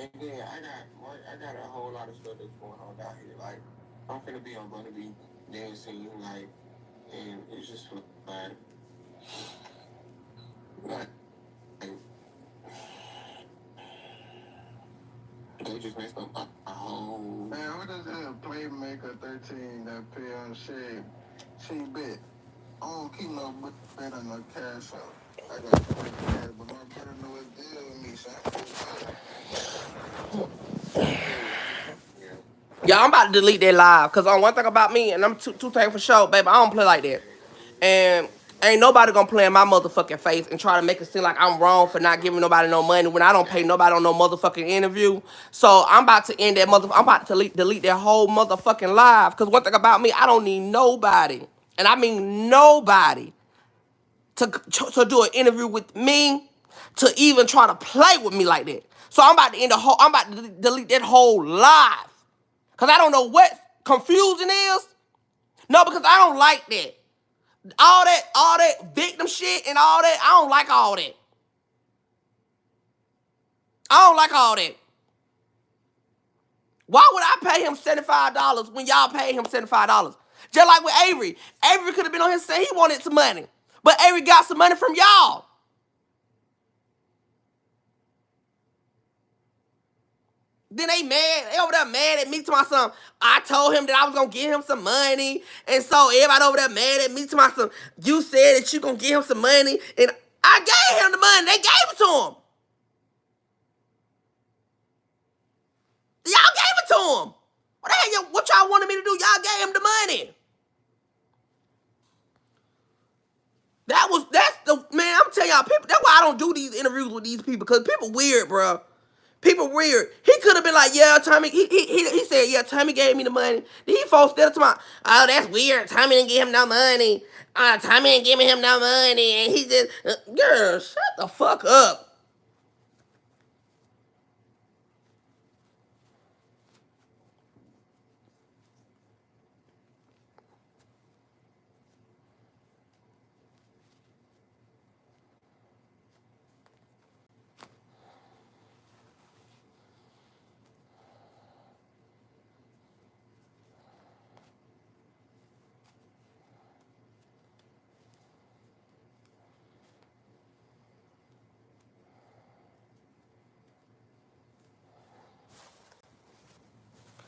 And then I got a whole lot of stuff that's going on down here. Like I'm finna be on Bunny B dancing, like, and it's just like they just messed up my whole. Man, what is that? Playmaker 13 that pay on shit. She bet. I don't keep no bet on no cash out. I got to pay cash, but my brother know it's deal with me, so Yeah, I'm about to delete that live because on one thing about me, and I'm two things for sure, baby, I don't play like that. And ain't nobody gonna play in my motherfucking face and try to make it seem like I'm wrong for not giving nobody no money when I don't pay nobody on no motherfucking interview. So I'm about to end that I'm about to delete that whole motherfucking live. Cause one thing about me, I don't need nobody, and I mean nobody, to do an interview with me, to even try to play with me like that. So I'm about to end the whole. I'm about to delete that whole live. Cause I don't know what confusing is. No, because I don't like that. All that victim shit and all that. I don't like all that. I don't like all that. Why would I pay him $75 when y'all pay him $75? Just like with Avery. Avery could have been on his side. He wanted some money. But Avery got some money from y'all. Then they mad. They over there mad at me to my son. I told him that I was going to give him some money. And so everybody over there mad at me to my son. You said that you going to give him some money. And I gave him the money. They gave it to him. Y'all gave it to him. What the hell? What y'all wanted me to do? Y'all gave him the money. That's the, man, I'm telling y'all, people, that's why I don't do these interviews with these people, because people weird, bro. People weird. He could have been like, yeah, Tommy, he said, yeah, Tommy gave me the money. These folks still to my, oh, that's weird. Tommy didn't give him no money. Tommy didn't give him no money. And he just, girl, shut the fuck up.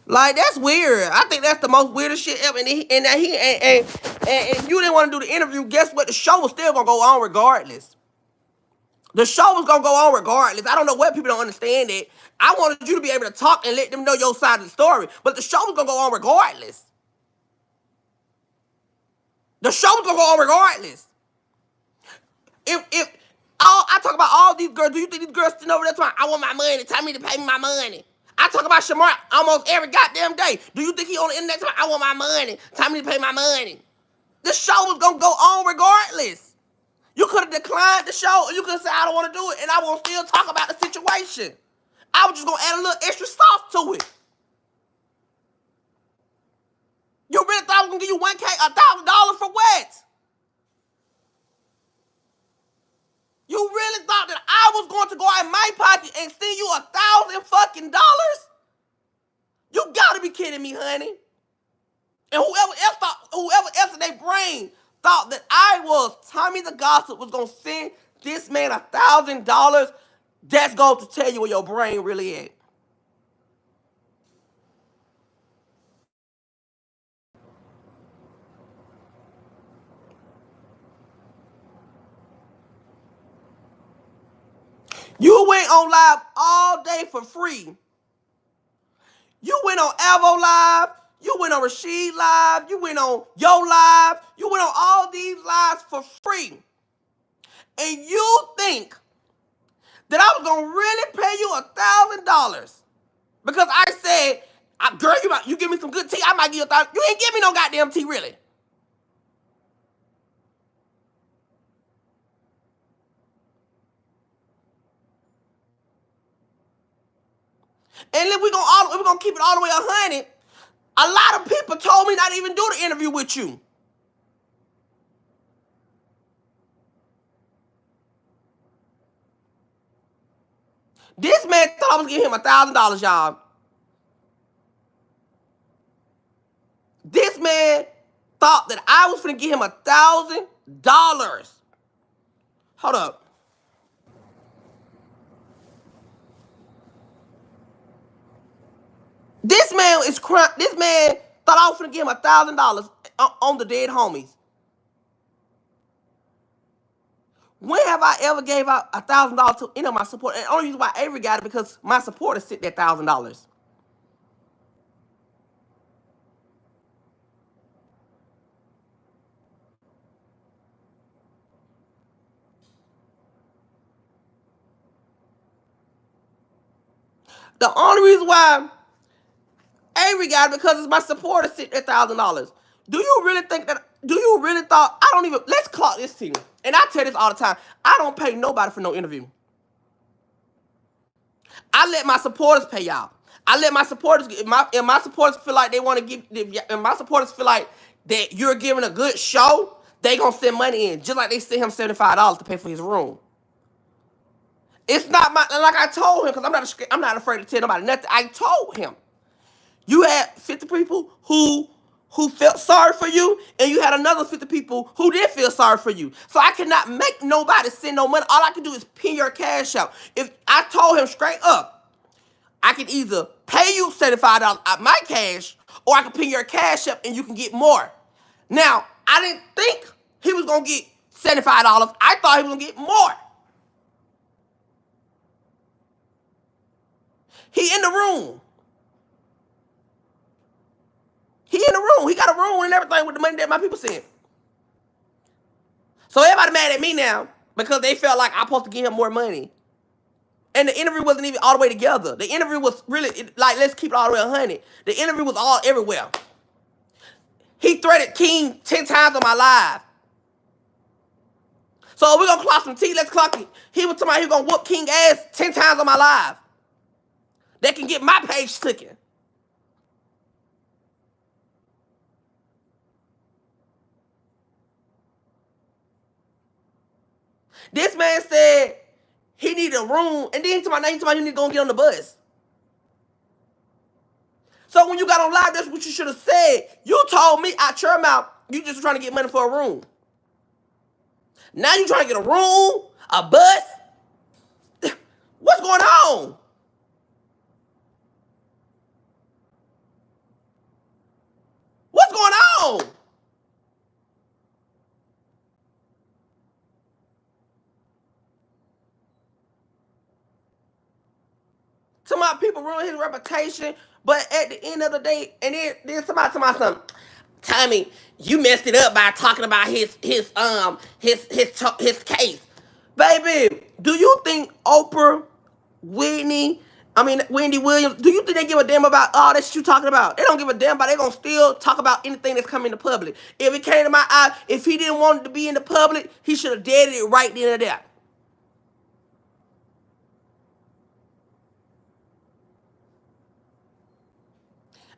Like, that's weird. I think that's the most weirdest shit ever. And you didn't want to do the interview. Guess what? The show was still gonna go on regardless. The show was gonna go on regardless. I don't know what people don't understand it. I wanted you to be able to talk and let them know your side of the story. But the show was gonna go on regardless. The show was gonna go on regardless. If I talk about all these girls, do you think these girls sitting over there talking, I want my money, tell me to pay me my money? I talk about Shamar almost every goddamn day. Do you think he on the internet talking, I want my money, tell me to pay my money? The show was gonna go on regardless. You could have declined the show, or you could have said, I don't want to do it, and I won't still talk about the situation. I was just gonna add a little extra sauce to it. You really thought I was gonna give you $1,000 for what? You really thought that I was going to go out in my pocket and send you $1,000 fucking? You gotta be kidding me, honey. And whoever else in their brain thought that I was, Tommy the Gossip, was gonna send this man $1,000, that's going to tell you where your brain really at. You went on live all day for free. You went on Avo Live. You went on Rashid Live. You went on Yo Live. You went on all these lives for free. And you think that I was going to really pay you $1,000 because I said, girl, you give me some good tea, I might give you 1,000. You ain't give me no goddamn tea, really. And then we're gonna keep it all the way 100. A lot of people told me not to even do the interview with you. This man thought I was giving him $1,000, y'all. This man thought that I was finna give him $1,000. Hold up. This man is crying. This man thought I was finna give him $1,000 on the dead homies. When have I ever gave out $1,000 to any of my support? And the only reason why Avery got it because my supporters sit that $1,000. The only reason why Avery got it because it's my supporters sit that $1,000. Do you really think that? Do you really thought I don't even? Let's clock this team. And I tell this all the time. I don't pay nobody for no interview. I let my supporters pay y'all. I let my supporters. If my supporters feel like they want to give, if my supporters feel like that you're giving a good show, they gonna send money in, just like they sent him $75 to pay for his room. It's not my, like I told him, because I'm not afraid to tell nobody nothing. I told him, you had 50 people who felt sorry for you, and you had another 50 people who did feel sorry for you. So I cannot make nobody send no money. All I can do is pin your cash out. If I told him straight up, I can either pay you $75 out my cash, or I can pin your cash up and you can get more. Now, I didn't think he was gonna get $75. I thought he was gonna get more. He in the room. He in the room. He got a room and everything with the money that my people sent. So everybody mad at me now because they felt like I'm supposed to give him more money. And the interview wasn't even all the way together. The interview was really, like, let's keep it all the way 100. The interview was all everywhere. He threatened King 10 times on my live. So we're going to clock some T. Let's clock it. He was talking about he was going to whoop King ass 10 times on my live. That can get my page taken. This man said he needed a room, and then he told me you need to go and get on the bus. So when you got on live, that's what you should have said. You told me out your mouth you just trying to get money for a room. Now you trying to get a room, a bus. What's going on? What's going on? To my people ruin his reputation, but at the end of the day, and then somebody tell me something. Tommy, you messed it up by talking about his case. Baby, do you think Oprah, Wendy Williams, do you think they give a damn about all that shit you talking about? They don't give a damn about it. They gonna still talk about anything that's coming to public. If it came to my eye, if he didn't want it to be in the public, he should have deaded it right then and there.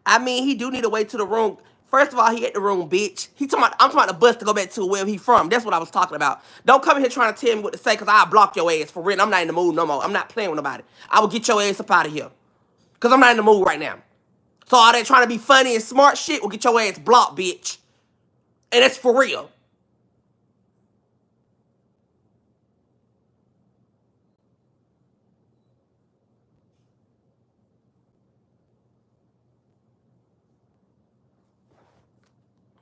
I mean, he do need to wait to the room. First of all, he at the room, bitch. I'm talking about the bus to go back to where he from. That's what I was talking about. Don't come in here trying to tell me what to say, because I'll block your ass for real. I'm not in the mood no more. I'm not playing with nobody. I will get your ass up out of here. Because I'm not in the mood right now. So all that trying to be funny and smart shit will get your ass blocked, bitch. And that's for real.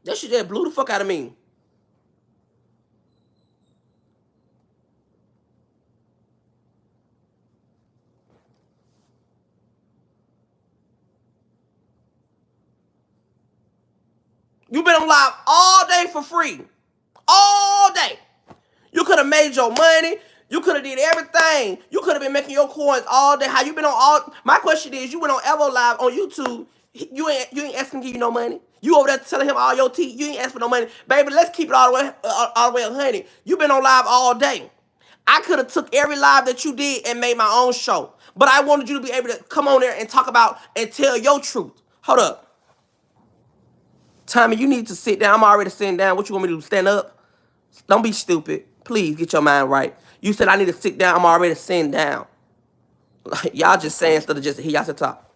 That shit just blew the fuck out of me. You been on live all day for free. All day. You could have made your money. You could have did everything. You could have been making your coins all day. How you been on all? My question is, you went on Evo Live on YouTube. You ain't asking him to give you no money. You over there telling him all your tea. You ain't asking for no money, baby. Let's keep it all the way 100. You been on live all day. I could have took every live that you did and made my own show, but I wanted you to be able to come on there and talk about and tell your truth. Hold up. Tommy, you need to sit down. I'm already sitting down. What you want me to do? Stand up? Don't be stupid. Please get your mind right. You said I need to sit down. I'm already sitting down. Like, y'all just saying instead of just hear y'all talk.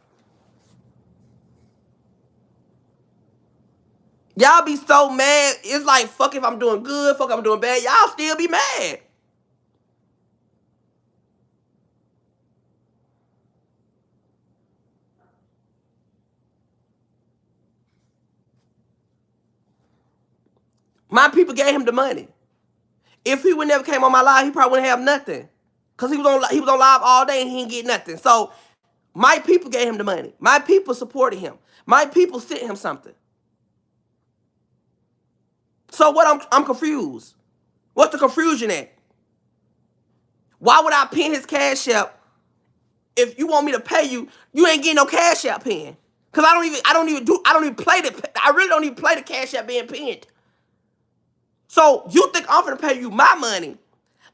Y'all be so mad. It's like, fuck if I'm doing good, fuck if I'm doing bad. Y'all still be mad. My people gave him the money. If he would never came on my live, he probably wouldn't have nothing. Cause he was on live all day and he didn't get nothing. So my people gave him the money. My people supported him. My people sent him something. So what? I'm confused. What's the confusion at? Why would I pin his cash app if you want me to pay you? You ain't getting no cash app pin. Cause I don't even play the. I really don't even play the cash app being pinned. So you think I'm finna pay you my money,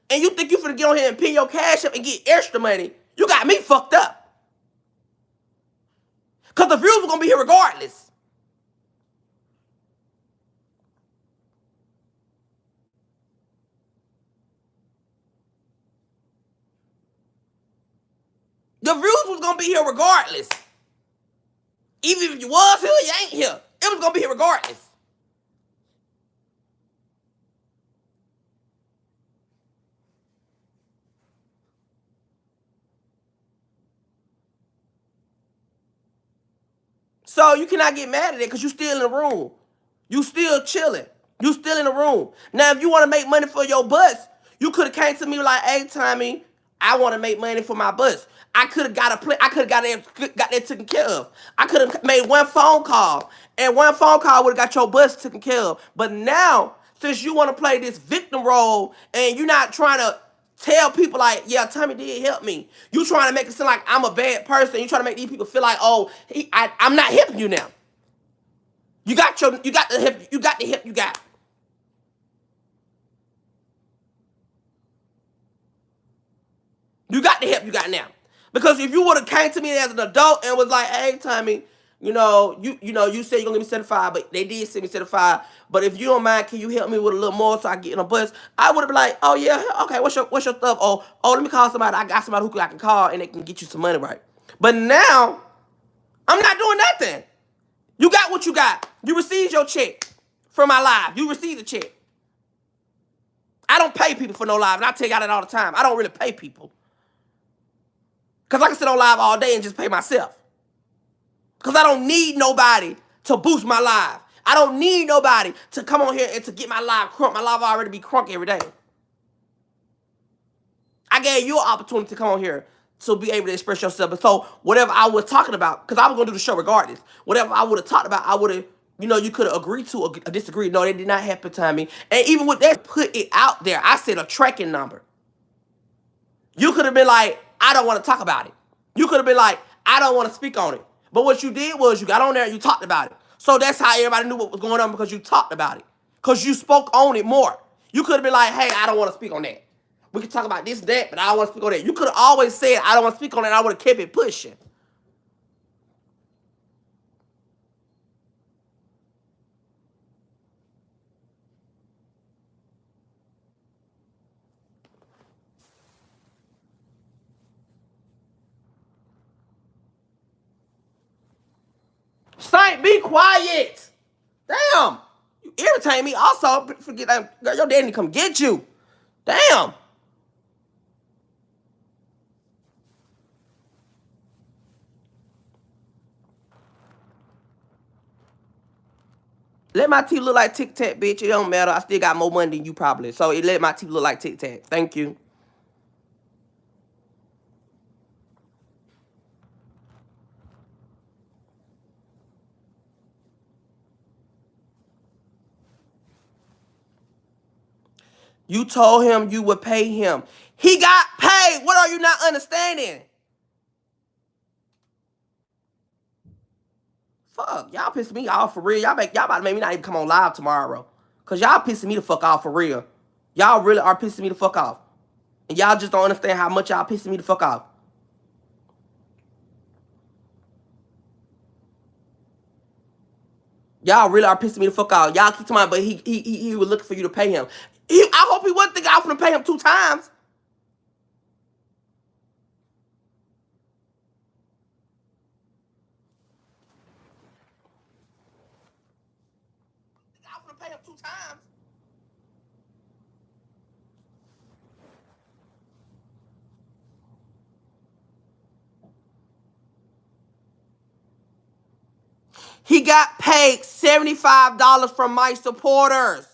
and you think you finna get on here and pin your cash app and get extra money? You got me fucked up. Cause the views were gonna be here regardless. The views was gonna be here regardless. Even if you was here, you ain't here. It was gonna be here regardless. So you cannot get mad at it because you still in the room. You still chilling. You still in the room. Now, if you want to make money for your bus, you could have came to me like, "Hey, Tommy, I want to make money for my bus." I could have got a play. I could have got that taken care of. I could have made one phone call, and one phone call would have got your bus taken care of. But now, since you want to play this victim role and you're not trying to tell people like, yeah, Tommy did help me. You trying to make it seem like I'm a bad person. You trying to make these people feel like, oh, I'm not helping you now. You got the help. You got the help. You got. You got the help you got now. Because if you would have came to me as an adult and was like, hey, Tommy, you said you're gonna give me 75, but they did send me 75. But if you don't mind, can you help me with a little more so I get in a bus? I would have been like, oh yeah, okay, what's your stuff? Oh, let me call somebody. I got somebody who I can call and they can get you some money, right? But now, I'm not doing nothing. You got what you got. You received your check from my live. You received the check. I don't pay people for no live, and I tell y'all that all the time. I don't really pay people. Because I can sit on live all day and just pay myself. Because I don't need nobody to boost my live. I don't need nobody to come on here and to get my live crunk. My live already be crunk every day. I gave you an opportunity to come on here to be able to express yourself. And so whatever I was talking about, because I was going to do the show regardless, whatever I would have talked about, I would have, you could have agreed to or disagreed. No, that did not happen, Tommy. And even with that, put it out there. I said a tracking number. You could have been like, I don't want to talk about it. You could have been like, I don't want to speak on it. But what you did was you got on there and you talked about it. So that's how everybody knew what was going on because you talked about it. Because you spoke on it more. You could have been like, hey, I don't want to speak on that. We can talk about this, that, but I don't want to speak on that. You could have always said, I don't want to speak on it, and I would have kept it pushing. Saint, be quiet. Damn. You irritate me. Also, forget that. Girl, your daddy come get you. Damn. Let my teeth look like Tic Tac, bitch. It don't matter. I still got more money than you probably. So it let my teeth look like Tic Tac. Thank you. You told him you would pay him. He got paid. What are you not understanding? Fuck, y'all pissing me off for real. Y'all about to make me not even come on live tomorrow. Cause y'all pissing me the fuck off for real. Y'all really are pissing me the fuck off. And y'all just don't understand how much y'all pissing me the fuck off. Y'all really are pissing me the fuck off. Y'all keep talking about, but he was looking for you to pay him. I hope he wasn't thinking I was gonna pay him 2 times. pay him 2 times. He got paid $75 from my supporters.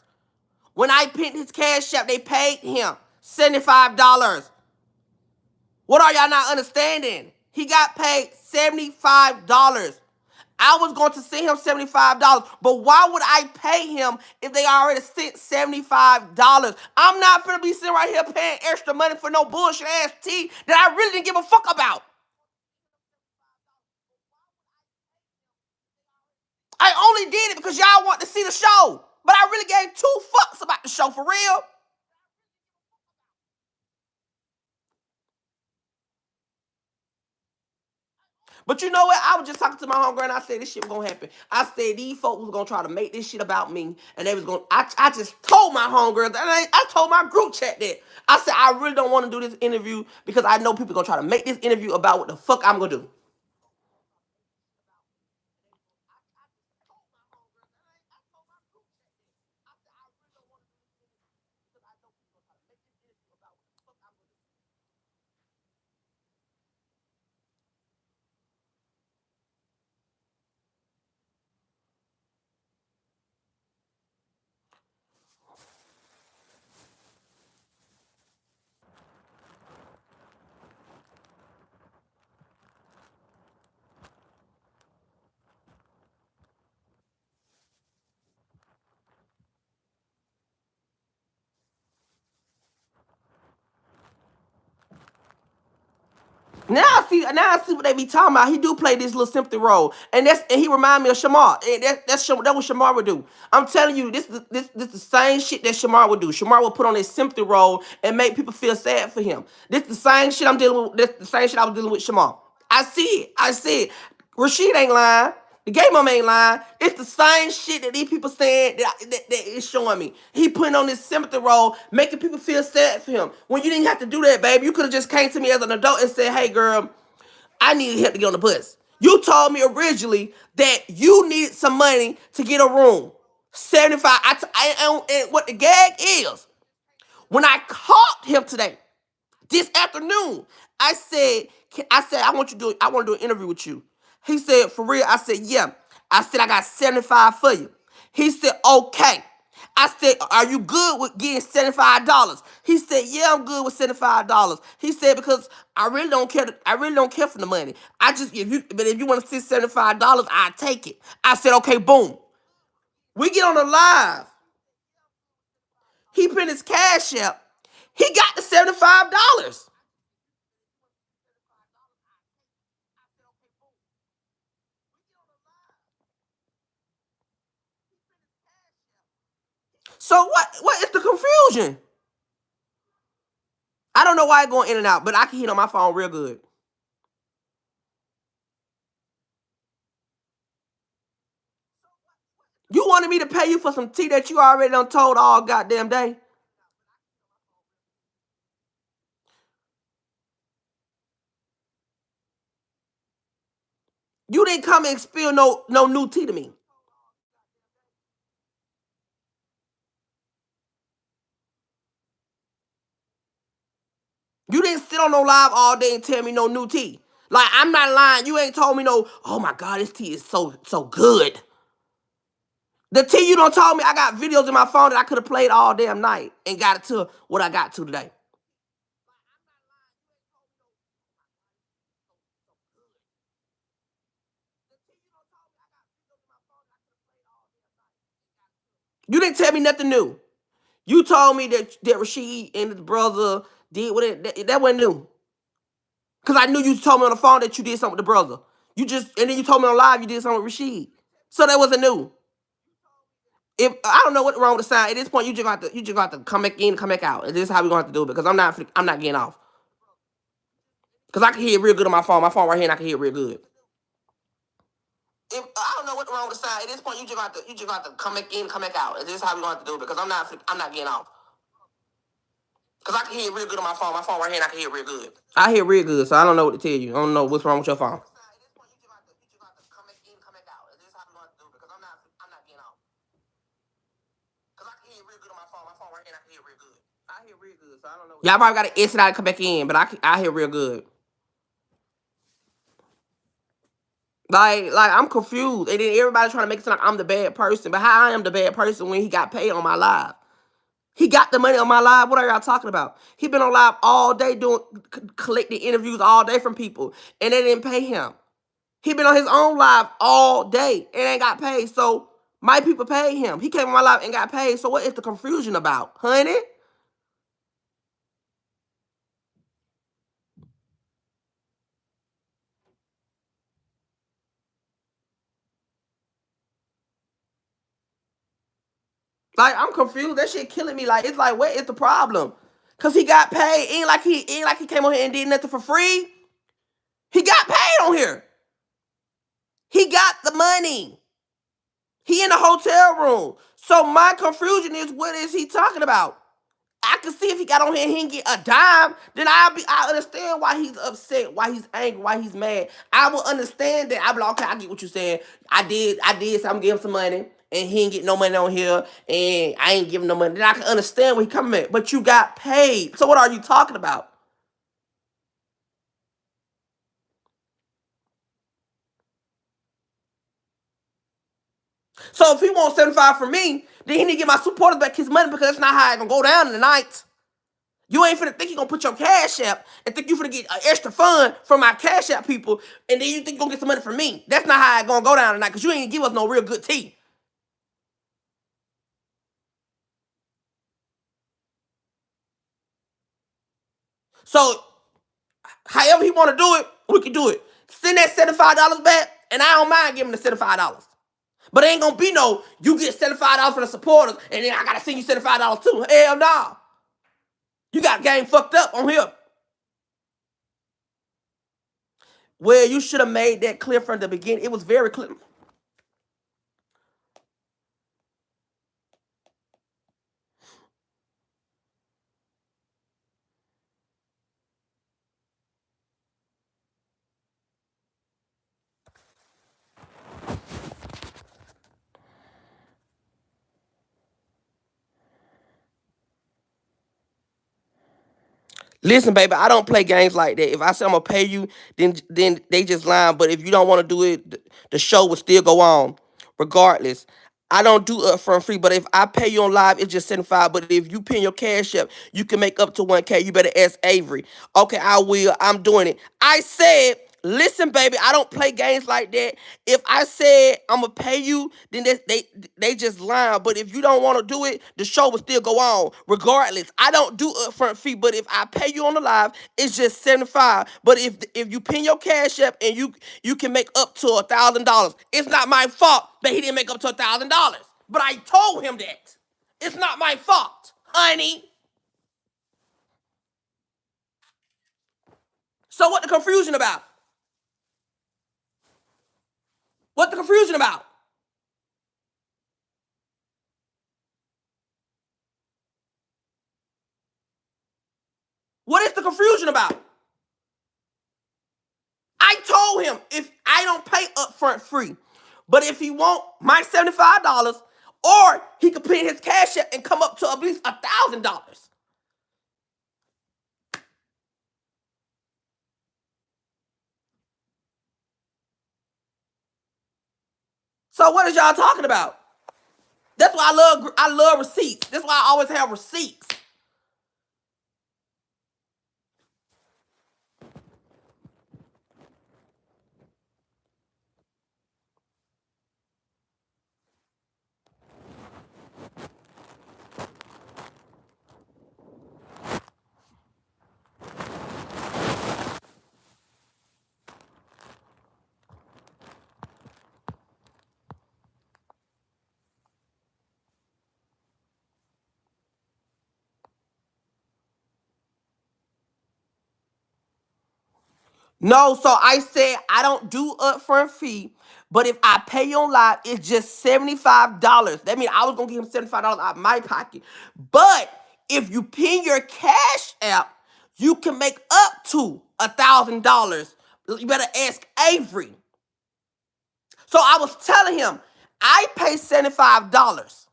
When I pinned his cash app, they paid him $75. What are y'all not understanding? He got paid $75. I was going to send him $75, but why would I pay him if they already sent $75? I'm not going to be sitting right here paying extra money for no bullshit ass tea that I really didn't give a fuck about. I only did it because y'all want to see the show, but I really gave 2 fucks about the show, for real. But you know what? I was just talking to my homegirl and I said this shit was gonna happen. I said these folks was gonna try to make this shit about me, and they was gonna. I just told my homegirl, and I told my group chat that. I said I really don't want to do this interview because I know people gonna try to make this interview about what the fuck I'm gonna do. Now I see what they be talking about. He do play this little sympathy role, and he remind me of Shamar. And that what Shamar would do. I'm telling you, this the same shit that Shamar would do. Shamar would put on his sympathy role and make people feel sad for him. This the same shit I'm dealing with. This the same shit I was dealing with Shamar. I see it. I see it. Rashid ain't lying. The gay mom ain't lying. It's the same shit that these people saying that is showing me. He putting on this sympathy role, making people feel sad for him. When you didn't have to do that, baby, you could have just came to me as an adult and said, "Hey, girl, I needed help to get on the bus." You told me originally that you needed some money to get a room. 75. And what the gag is, when I called him today, this afternoon, I want to do an interview with you. He said, for real? I said, yeah. I said, I got 75 for you. He said, okay. I said, are you good with getting $75? He said, yeah, I'm good with $75. He said, because I really don't care. I really don't care for the money. If you want to send $75, I take it. I said, okay, boom. We get on the live. He put his cash app. He got the $75. So what is the confusion? I don't know why it's going in and out, but I can hear it on my phone real good. You wanted me to pay you for some tea that you already done told all goddamn day? You didn't come and spill no new tea to me. You didn't sit on no live all day and tell me no new tea. Like, I'm not lying. You ain't told me no, oh my God, this tea is so good. The tea you done told me, I got videos in my phone that I could have played all damn night and got it to what I got to today. You didn't tell me nothing new. You told me that Rashid and his brother did what that wasn't new. Cause I knew you told me on the phone that you did something with the brother. And then you told me on live you did something with Rashid. So that wasn't new. If I don't know what's wrong with the sound, at this point you just got to come back in, come back out. And this is how we're gonna have to do it because I'm not getting off. Cause I can hear it real good on my phone. My phone right here and I can hear it real good. If I don't know what's wrong with the sound, at this point you just got to come back in, come back out. And this is how we're gonna have to do it because I'm not getting off. Cause I can hear it real good on my phone. My phone right here and I can hear it real good. I hear real good, so I don't know what to tell you. I don't know what's wrong with your phone. Y'all probably got to exit out and come back in, but I hear real good. Like I'm confused. And then everybody trying to make it sound like I'm the bad person. But how I am the bad person when he got paid on my live? He got the money on my live. What are y'all talking about? He been on live all day doing collecting interviews all day from people, and they didn't pay him. He been on his own live all day and ain't got paid. So my people paid him. He came on my live and got paid. So what is the confusion about, honey? Like I'm confused. That shit killing me. Like it's like what is the problem? Cause he got paid. Ain't like he came on here and did nothing for free. He got paid on here. He got the money. He in the hotel room. So my confusion is what is he talking about? I can see if he got on here and he didn't get a dime, then I understand why he's upset, why he's angry, why he's mad. I will understand that. I'll be like, okay, I get what you're saying. I did, so I'm giving him some money, and he ain't getting no money on here, and I ain't giving no money. Then I can understand where he coming at. But you got paid. So what are you talking about? So if he wants 75 from me, then he need to get my supporters back his money because that's not how it's gonna go down in the night. You ain't finna think you gonna put your cash app and think you finna get an extra fund from my cash app people, and then you think you gonna get some money from me. That's not how it gonna go down tonight, because you ain't give us no real good tea. So however he wanna do it, we can do it. Send that $75 back, and I don't mind giving the $75. But it ain't gonna be no, you get $75 for the supporters, and then I gotta send you $75 too. Hell no. You got game fucked up on here. Well, you should have made that clear from the beginning. It was very clear. Listen, baby, I don't play games like that. If I say I'm gonna pay you, then they just lying. But if you don't want to do it, the show will still go on, regardless. I don't do upfront free, but if I pay you on live, it's just 75. But if you pin your cash up, you can make up to 1K. You better ask Avery. Okay, I will. I'm doing it. I said, listen, baby, I don't play games like that. If I said I'm gonna pay you, then they just lying. But if you don't want to do it, the show will still go on, regardless. I don't do upfront fee, but if I pay you on the live, it's just 75. But if you pin your cash up and you can make up to $1,000, it's not my fault that he didn't make up to $1,000. But I told him that it's not my fault, honey. So what the confusion about? What the confusion about? What is the confusion about? I told him if I don't pay upfront free, but if he want my $75, or he could put in his cash app and come up to at least $1,000. So what is y'all talking about? That's why I love receipts. That's why I always have receipts. No, so I said I don't do upfront fee, but if I pay you on live, it's just $75. That means I was gonna give him $75 out of my pocket. But if you pin your cash app, you can make up to $1,000. You better ask Avery. So I was telling him, I pay $75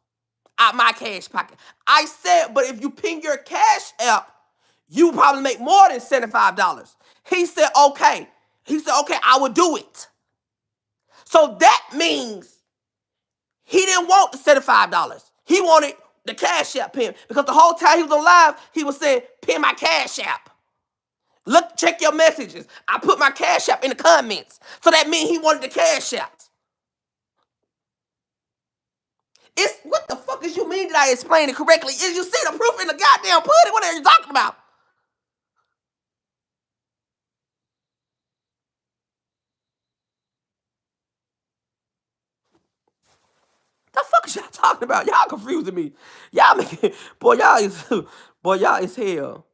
out my cash pocket. I said, but if you pin your cash app, You probably make more than $75. He said, okay. He said, okay, I will do it. So that means he didn't want the $75. He wanted the Cash App pin because the whole time he was on live, he was saying, pin my Cash App. Look, check your messages. I put my Cash App in the comments. So that means he wanted the Cash App. It's what the fuck is you mean? Did I explain it correctly? Is you see the proof in the goddamn pudding? What are you talking about? The fuck is y'all talking about? Y'all confusing me. Y'all making boy, y'all is boy, y'all is hell.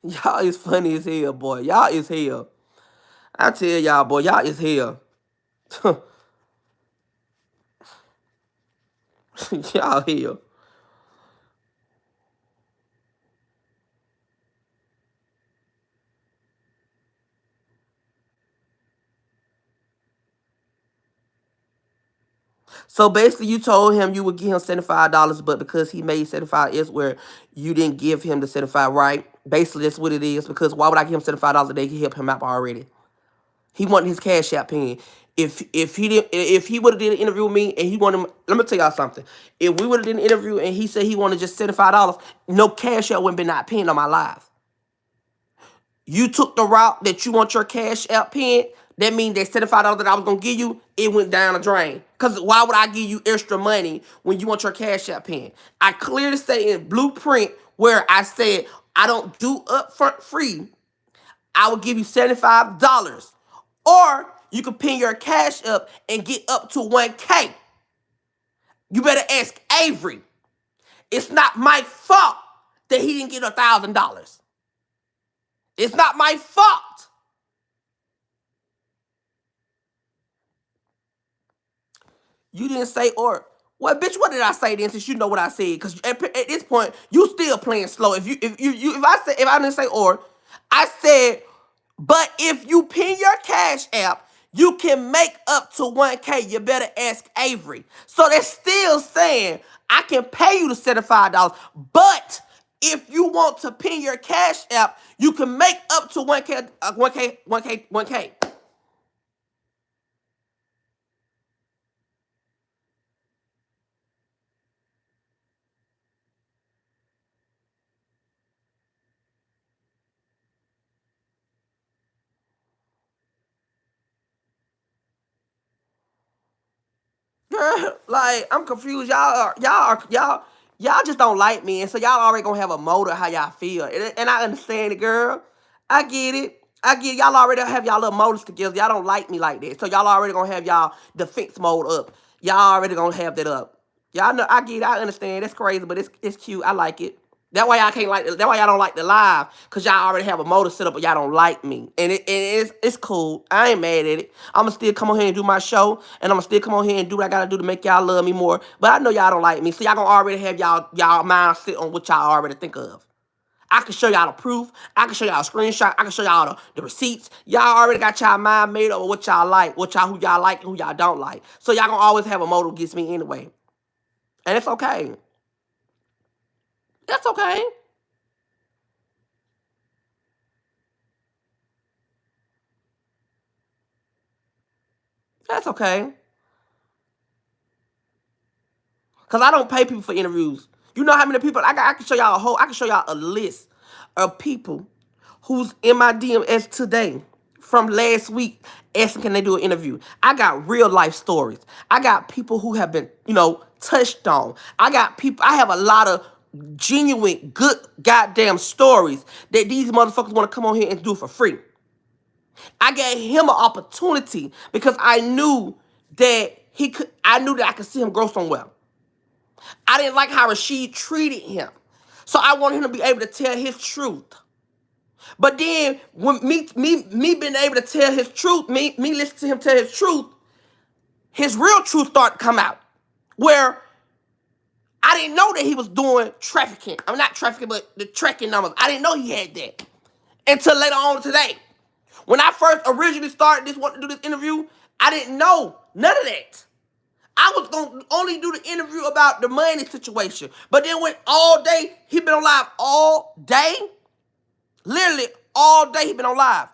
Y'all is funny as hell, boy. Y'all is hell. I tell y'all, boy, y'all is hell. Y'all hell. So basically, you told him you would give him $75, but because he made 75 elsewhere, you didn't give him the 75, right? Basically, that's what it is. Because why would I give him $75 a day? He helped him out already. He wanted his Cash App pin. If he would have did an interview with me and he wanted, let me tell y'all something. If we would have did an interview and he said he wanted just $75, no Cash App wouldn't be not pinned on my live. You took the route that you want your Cash App pin. That means that $75 that I was gonna give you, it went down the drain. Cause why would I give you extra money when you want your Cash App pin? I clearly say in blueprint where I said I don't do upfront free. I will give you $75. Or you can pin your Cash App and get up to 1K. You better ask Avery. It's not my fault that he didn't get $1,000. It's not my fault. You didn't say or. Well, bitch, what did I say then? Since you know what I said, because at this point you still playing slow. If I didn't say or, I said, but if you pin your Cash App, you can make up to 1K. You better ask Avery. So they're still saying I can pay you the $75, but if you want to pin your Cash App, you can make up to 1K, 1K, 1K, 1K. Girl, like I'm confused. Y'all just don't like me, and so y'all already gonna have a motive how y'all feel, and I understand it, girl. I get it. I get it. Y'all already have y'all little motives together. Y'all don't like me like that, so y'all already gonna have y'all defense mode up. Y'all already gonna have that up. Y'all know. I get it. I understand. That's crazy, but it's cute. I like it. That why y'all can't like. That why y'all don't like the live, cause y'all already have a motor set up, but y'all don't like me, and it's cool. I ain't mad at it. I'ma still come on here and do my show, and I'ma still come on here and do what I gotta do to make y'all love me more. But I know y'all don't like me, so y'all gonna already have y'all mind sit on what y'all already think of. I can show y'all the proof. I can show y'all a screenshot. I can show y'all the receipts. Y'all already got y'all mind made up of what y'all like, who y'all like, and who y'all don't like. So y'all gonna always have a motive against me anyway, and it's okay. That's okay. That's okay. Cause I don't pay people for interviews. You know how many people I got? I can show y'all a whole. I can show y'all a list of people who's in my DMs today from last week asking can they do an interview. I got real life stories. I got people who have been touched on. I got people. I have a lot of genuine good goddamn stories that these motherfuckers want to come on here and do for free. I gave him an opportunity because I knew that he could. I knew that I could see him grow somewhere. I didn't like how Rashid treated him. So I wanted him to be able to tell his truth. But then when me being able to tell his truth, me listening to him tell his real truth started to come out. Where I didn't know that he was doing trafficking. I'm not trafficking, but the tracking numbers. I didn't know he had that until later on today. When I first originally started wanting to do this interview, I didn't know none of that. I was gonna only do the interview about the money situation. But then when all day, he been on live all day. Literally all day he been on live.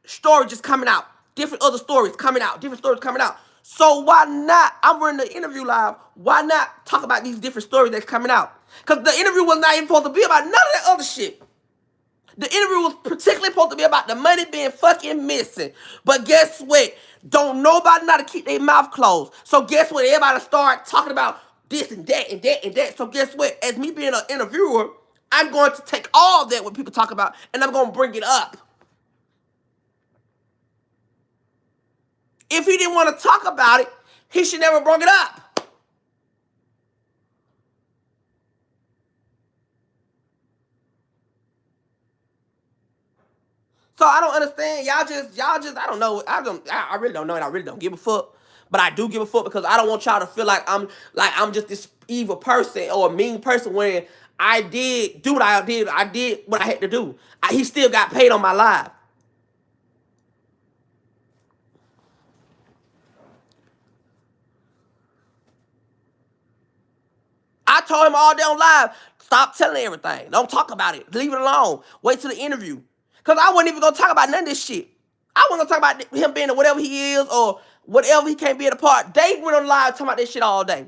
Story just coming out. Different other stories coming out. Different stories coming out. So why not? I'm running the interview live. Why not talk about these different stories that's coming out? Because the interview was not even supposed to be about none of that other shit. The interview was particularly supposed to be about the money being fucking missing. But guess what? Don't nobody know how to keep their mouth closed. So guess what? Everybody start talking about this and that and that and that. So guess what? As me being an interviewer, I'm going to take all that what people talk about and I'm going to bring it up. If he didn't want to talk about it, he should never bring it up. So I don't understand. I don't know. I really don't know, and I really don't give a fuck. But I do give a fuck because I don't want y'all to feel like I'm just this evil person or a mean person when I did do what I did. I did what I had to do. He still got paid on my live. I told him all day on live, stop telling everything. Don't talk about it. Leave it alone. Wait till the interview. Because I wasn't even going to talk about none of this shit. I wasn't going to talk about him being whatever he is or whatever he can't be a part. They went on live talking about this shit all day.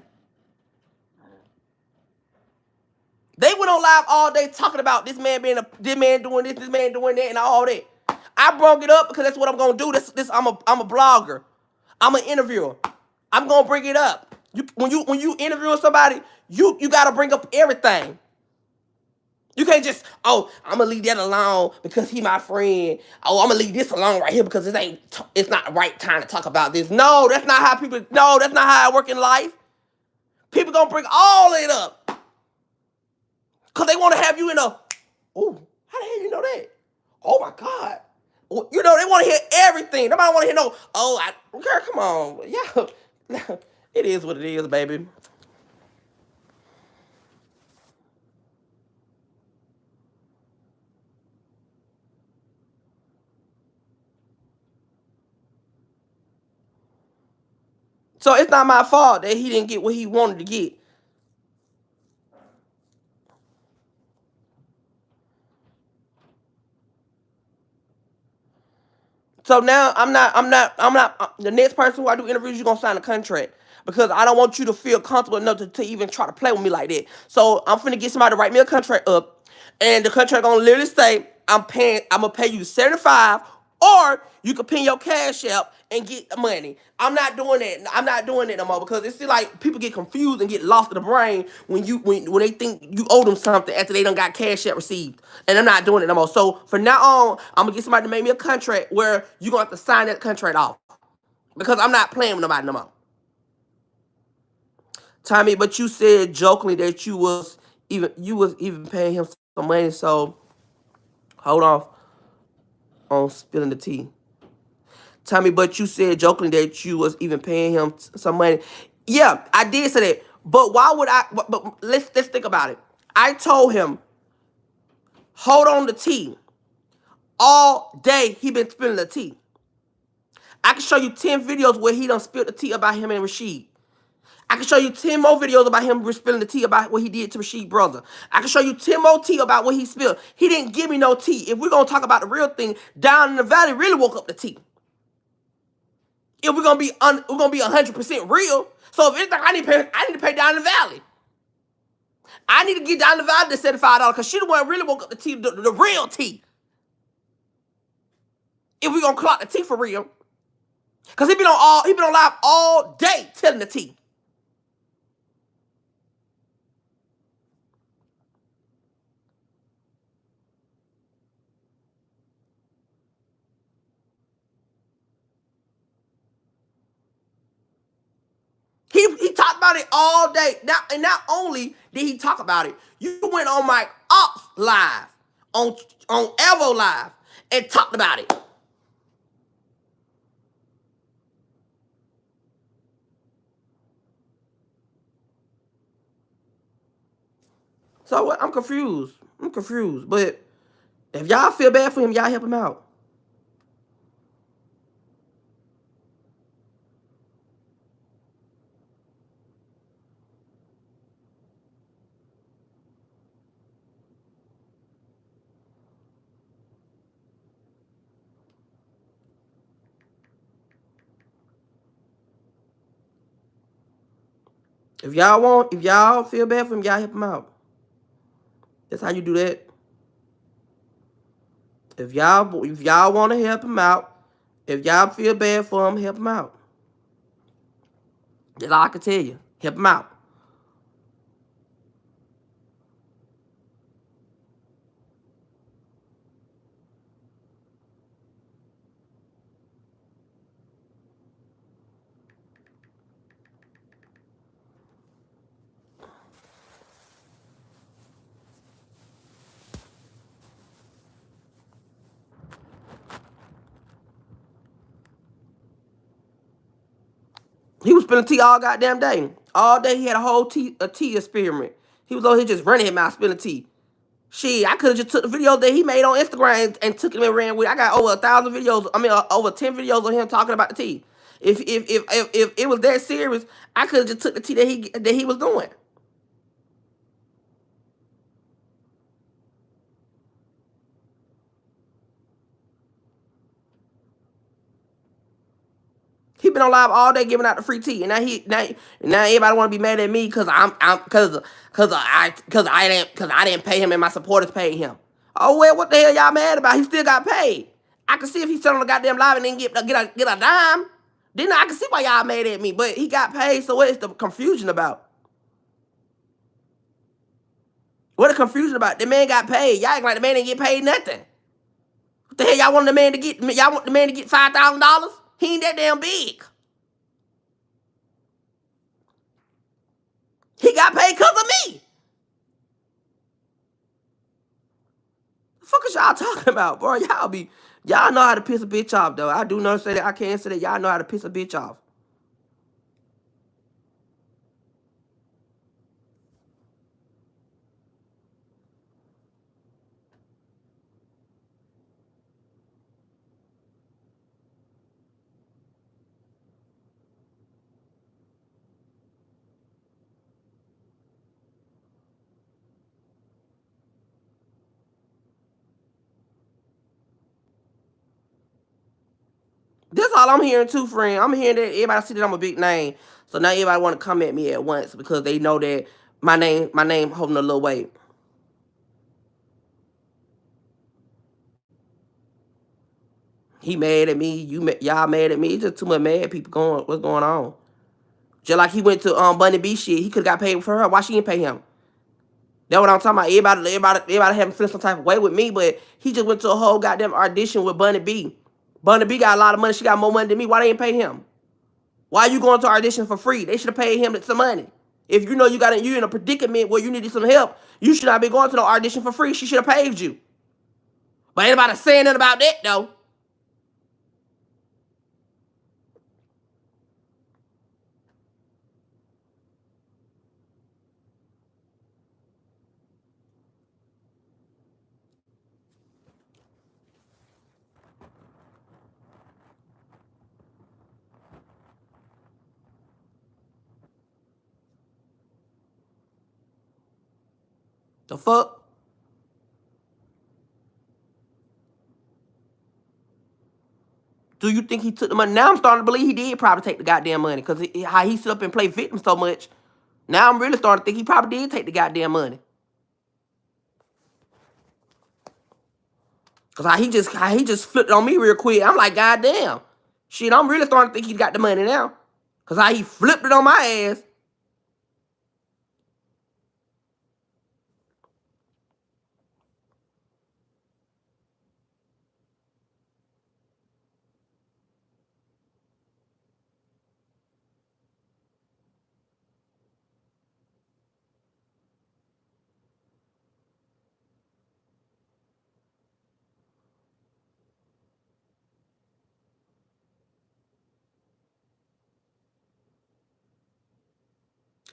They went on live all day talking about this man doing this man doing that, and all that. I brought it up because that's what I'm gonna do. I'm a blogger. I'm an interviewer. I'm gonna bring it up. When you interview somebody, you gotta bring up everything. You can't just, oh, I'm gonna leave that alone because he my friend. Oh, I'm gonna leave this alone right here because it's not the right time to talk about this. No, that's not how I work in life. People gonna bring all it up. Because they want to have you in a, oh, how the hell you know that? Oh my God. You know, they want to hear everything. Nobody want to hear no, girl, come on. Yeah. It is what it is, baby. So it's not my fault that he didn't get what he wanted to get. So now the next person who I do interviews, you're gonna sign a contract. Because I don't want you to feel comfortable enough to even try to play with me like that. So I'm finna get somebody to write me a contract up. And the contract gonna literally say, I'm gonna pay you 75, or you can pin your cash app and get the money. I'm not doing that. I'm not doing that no more because it's like people get confused and get lost in the brain when they think you owe them something after they done got cash app received. And I'm not doing it no more. So from now on, I'm gonna get somebody to make me a contract where you're gonna have to sign that contract off. Because I'm not playing with nobody no more. Tommy, but you said jokingly that you was even paying him some money, so hold on spilling the tea. Tommy, but you said jokingly that you was even paying him some money. Yeah, I did say that. But why would I? But let's think about it. I told him, hold on the tea. All day he been spilling the tea. I can show you 10 videos where he done spilled the tea about him and Rashid. I can show you 10 more videos about him spilling the tea about what he did to Rashid's brother. I can show you 10 more tea about what he spilled. He didn't give me no tea. If we're going to talk about the real thing, Down in the Valley really woke up the tea. If we're going to be 100% real. So if anything, I need to pay Down in the Valley. I need to get Down in the Valley to $75 because she the one really woke up the tea, the real tea. If we're going to clock the tea for real. Because he been on live all day telling the tea. He talked about it all day. And not only did he talk about it, you went on my Ops live, on Evo live, and talked about it. So I'm confused. But if y'all feel bad for him, y'all help him out. If y'all feel bad for him, y'all help him out. That's how you do that. If y'all want to help him out, if y'all feel bad for him, help him out. That's all I can tell you. Help him out. He was spilling tea all goddamn day. All day he had a whole tea experiment. He was over here just running his mouth spilling tea. Shit, I could have just took the videos that he made on Instagram and took them and ran with. I got over 1,000 videos. I mean, over 10 videos of him talking about the tea. If it was that serious, I could have just took the tea that he was doing. He been on live all day giving out the free tea, and now everybody want to be mad at me because I didn't pay him and my supporters paid him. Oh well, what the hell y'all mad about? He still got paid. I can see if he's selling the goddamn live and then get a dime. Then I can see why y'all mad at me. But he got paid, so what is the confusion about? What the confusion about? The man got paid. Y'all act like the man didn't get paid nothing. What the hell y'all want the man to get? Y'all want the man to get $5,000? He ain't that damn big. He got paid because of me. The fuck is y'all talking about, bro? Y'all know how to piss a bitch off, though. I do not say that. I can't say that. Y'all know how to piss a bitch off. That's all I'm hearing too, friend. I'm hearing that everybody see that I'm a big name. So now everybody want to come at me at once because they know that my name holding a little weight. He mad at me. Y'all mad at me. It's just too much mad people going. What's going on? Just like he went to Bunny B shit. He could have got paid for her. Why she didn't pay him? That's what I'm talking about. Everybody having feel some type of way with me, but he just went to a whole goddamn audition with Bunny B. Bunny B got a lot of money. She got more money than me. Why they ain't pay him? Why you going to audition for free? They should have paid him some money. If you know you in a predicament where you needed some help, you should not be going to the audition for free. She should have paid you. But ain't nobody saying nothing about that though. The fuck? Do you think he took the money? Now I'm starting to believe he did probably take the goddamn money because how he sit up and play victim so much. Now I'm really starting to think he probably did take the goddamn money. Cause how he just flipped on me real quick. I'm like, goddamn. Shit, I'm really starting to think he got the money now. Cause how he flipped it on my ass.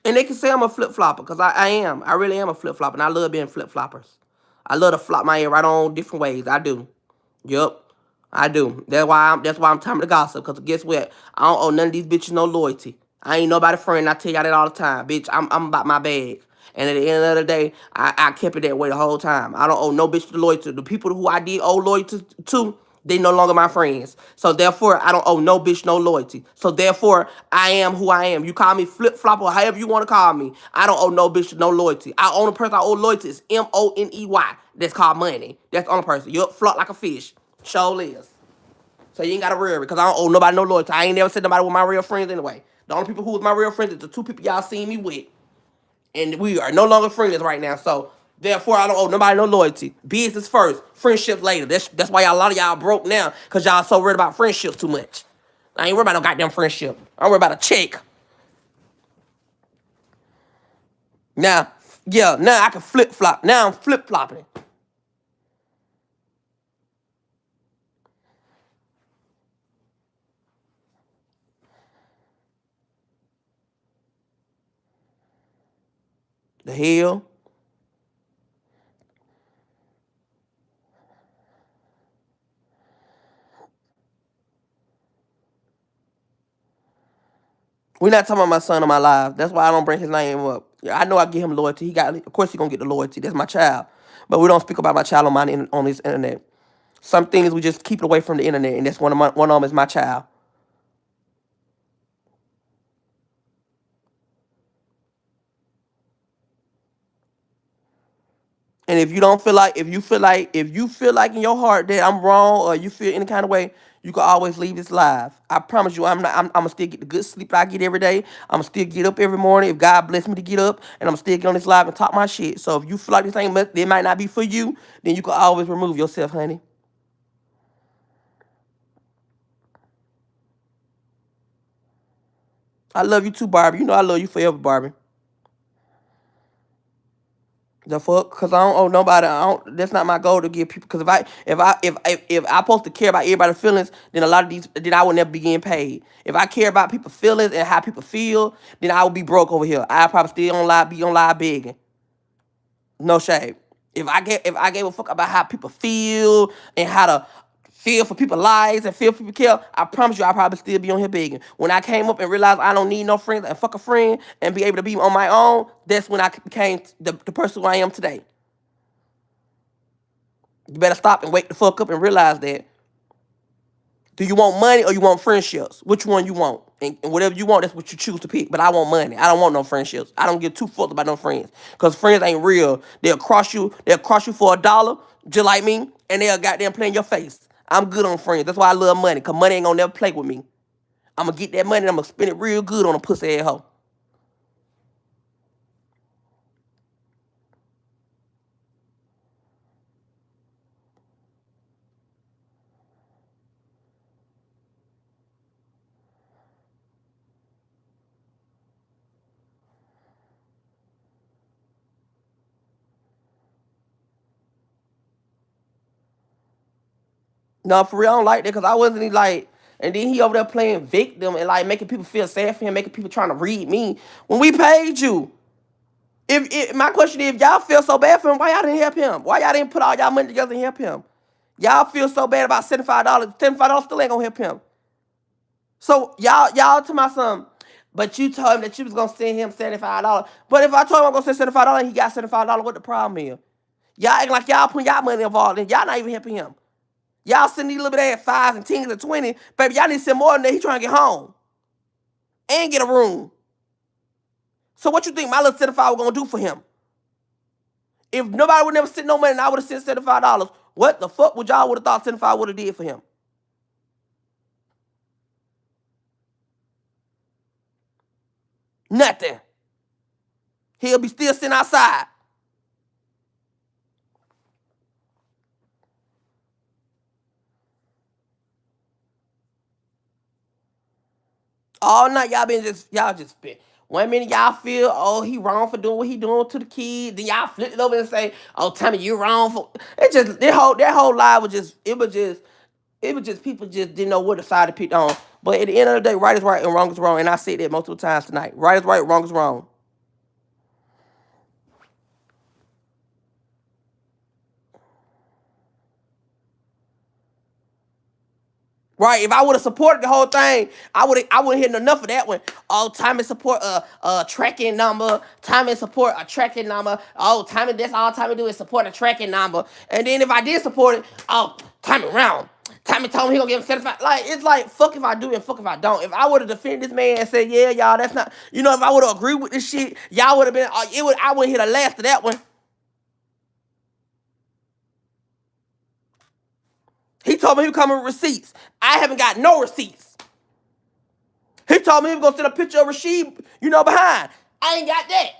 And they can say I'm a flip flopper, cause I am. I really am a flip flopper, and I love being flip floppers. I love to flop my head right on different ways. I do. Yup. I do. That's why I'm time to gossip. Cause guess what? I don't owe none of these bitches no loyalty. I ain't nobody friend. I tell y'all that all the time, bitch. I'm about my bag. And at the end of the day, I kept it that way the whole time. I don't owe no bitch the loyalty. The people who I did owe loyalty to, They no longer my friends. So therefore, I don't owe no bitch no loyalty. So therefore, I am who I am. You call me flip flop or however you want to call me. I don't owe no bitch no loyalty. I only person I owe loyalty is Money. That's called money. That's the only person. You're flop like a fish. Show is. So you ain't got to worry because I don't owe nobody no loyalty. I ain't never said nobody with my real friends anyway. The only people who was my real friends is the two people y'all seen me with. And we are no longer friends right now. So therefore, I don't owe nobody no loyalty. Business first, friendships later. That's why a lot of y'all broke now because y'all so worried about friendships too much. I ain't worried about no goddamn friendship. I'm worried about a check. Now, yeah, now I can flip flop. Now I'm flip flopping. The hell? We're not talking about my son on my live. That's why I don't bring his name up. Yeah, I know I give him loyalty. Of course, he gonna get the loyalty. That's my child. But we don't speak about my child on this internet. Some things we just keep it away from the internet, and that's one of them is my child. And if you feel like in your heart that I'm wrong or you feel any kind of way, you can always leave this live. I promise you, I'm gonna still get the good sleep that I get every day. I'm gonna still get up every morning if God bless me to get up, and I'm gonna still get on this live and talk my shit. So if you feel like this ain't it might not be for you, then you can always remove yourself, honey. I love you too, Barbie. You know I love you forever, Barbie. The fuck? Cause I don't owe nobody. I don't. That's not my goal to give people. Cause if I supposed to care about everybody's feelings, then a lot of these, then I would never be getting paid. If I care about people's feelings and how people feel, then I would be broke over here. I probably still on live, be on live begging. No shade. If I gave a fuck about how people feel and how to feel for people's lives and feel for people care, I promise you I probably still be on here begging. When I came up and realized I don't need no friends and fuck a friend and be able to be on my own, that's when I became the person who I am today. You better stop and wake the fuck up and realize that. Do you want money or you want friendships? Which one you want? And whatever you want, that's what you choose to pick. But I want money. I don't want no friendships. I don't give two fucks about no friends. Because friends ain't real. They'll cross you for $1, just like me, and they'll goddamn play in your face. I'm good on friends. That's why I love money. Because money ain't gonna never play with me. I'm gonna get that money and I'm gonna spend it real good on a pussy ass hoe. No, for real, I don't like that because I wasn't even like, and then he over there playing victim and like making people feel sad for him, making people trying to read me when we paid you. If my question is, if y'all feel so bad for him, why y'all didn't help him? Why y'all didn't put all y'all money together and help him? Y'all feel so bad about $75. $75 still ain't gonna help him. So y'all to my son, but you told him that you was gonna send him $75. But if I told him I'm gonna send $75 and he got $75, what the problem is? Y'all acting like y'all putting y'all money involved and y'all not even helping him. Y'all send these little bit of 5s and 10s and 20. Baby, y'all need to send more than that. He trying to get home and get a room. So what you think my little 75 was gonna do for him? If nobody would never send no money and I would have sent $75, what the fuck would y'all would have thought 75 would have did for him? Nothing. He'll be still sitting outside. All night y'all just spit. 1 minute y'all feel, oh, he wrong for doing what he doing to the kid. Then y'all flip it over and say, oh, Tommy, you wrong for it. Just that whole lie was just it was just people just didn't know what side to pick on. But at the end of the day, right is right and wrong is wrong. And I said that multiple times tonight. Right is right, wrong is wrong. Right? If I would have supported the whole thing, I wouldn't hit enough of that one. Oh, time and support a tracking number. Time and support a tracking number. Oh, time and that's all time to do is support a tracking number. And then if I did support it, oh, time around. Tommy told me he gonna give him 75. Like, it's like, fuck if I do and fuck if I don't. If I would have defended this man and said, yeah, y'all, that's not, if I would have agreed with this shit, y'all would have been, I wouldn't hit the last of that one. He told me he was coming with receipts. I haven't got no receipts. He told me he was gonna send a picture of Rashid, behind. I ain't got that.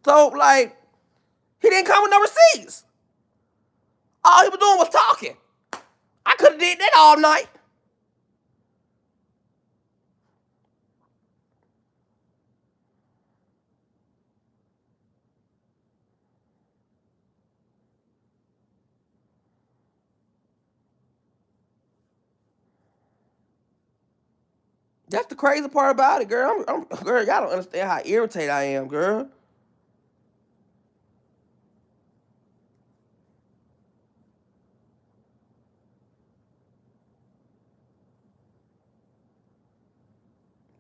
So, like, he didn't come with no receipts. All he was doing was talking. I could have did that all night. That's the crazy part about it, girl. Girl, y'all don't understand how irritated I am, girl.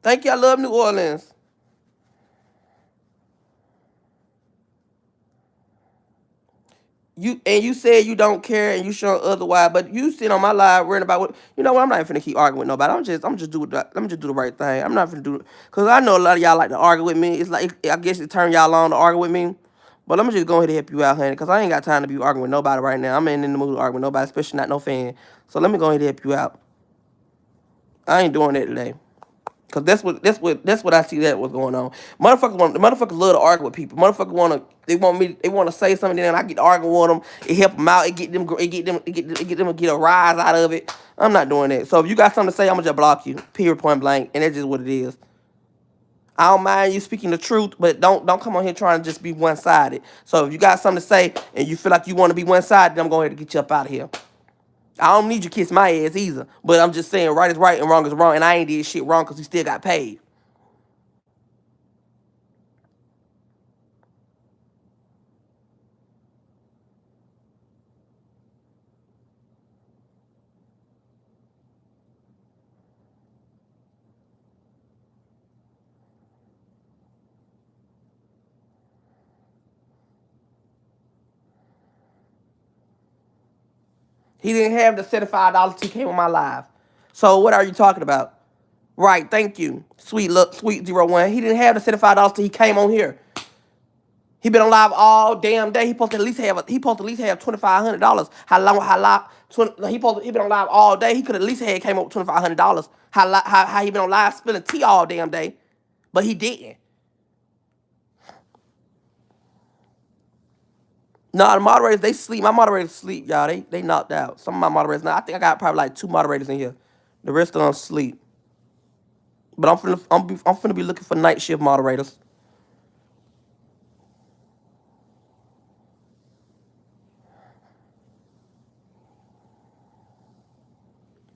Thank you. I love New Orleans. You said you don't care and you show otherwise, but you sit on my live worrying about what what. I'm not even finna keep arguing with nobody. Let me just do the right thing. I'm not finna do it because I know a lot of y'all like to argue with me. It's like I guess it turn y'all on to argue with me. But let me just go ahead and help you out, honey, because I ain't got time to be arguing with nobody right now. I'm ain't in the mood to argue with nobody, especially not no fan. So let me go ahead and help you out. I ain't doing that today. Cause that's what I see that was going on. Motherfuckers love to argue with people. They want to say something, then I get to argue with them. It help them out. It get them to get a rise out of it. I'm not doing that. So if you got something to say, I'm gonna just block you. Period, point blank, and that's just what it is. I don't mind you speaking the truth, but don't come on here trying to just be one sided. So if you got something to say and you feel like you want to be one sided, then I'm going to get you up out of here. I don't need you to kiss my ass either. But I'm just saying right is right and wrong is wrong. And I ain't did shit wrong because he still got paid. He didn't have the $75 he came on my live. So what are you talking about? Right, thank you. Sweet 01. He didn't have the $75 till he came on here. He been on live all damn day. He supposed to at least have $2,500. He been on live all day. He could at least have came up with $2,500. How he been on live spilling tea all damn day, but he didn't. No, the moderators they sleep. My moderators sleep, y'all. They knocked out. Some of my moderators now. I think I got probably like 2 moderators in here. The rest of them sleep. But I'm finna be looking for night shift moderators.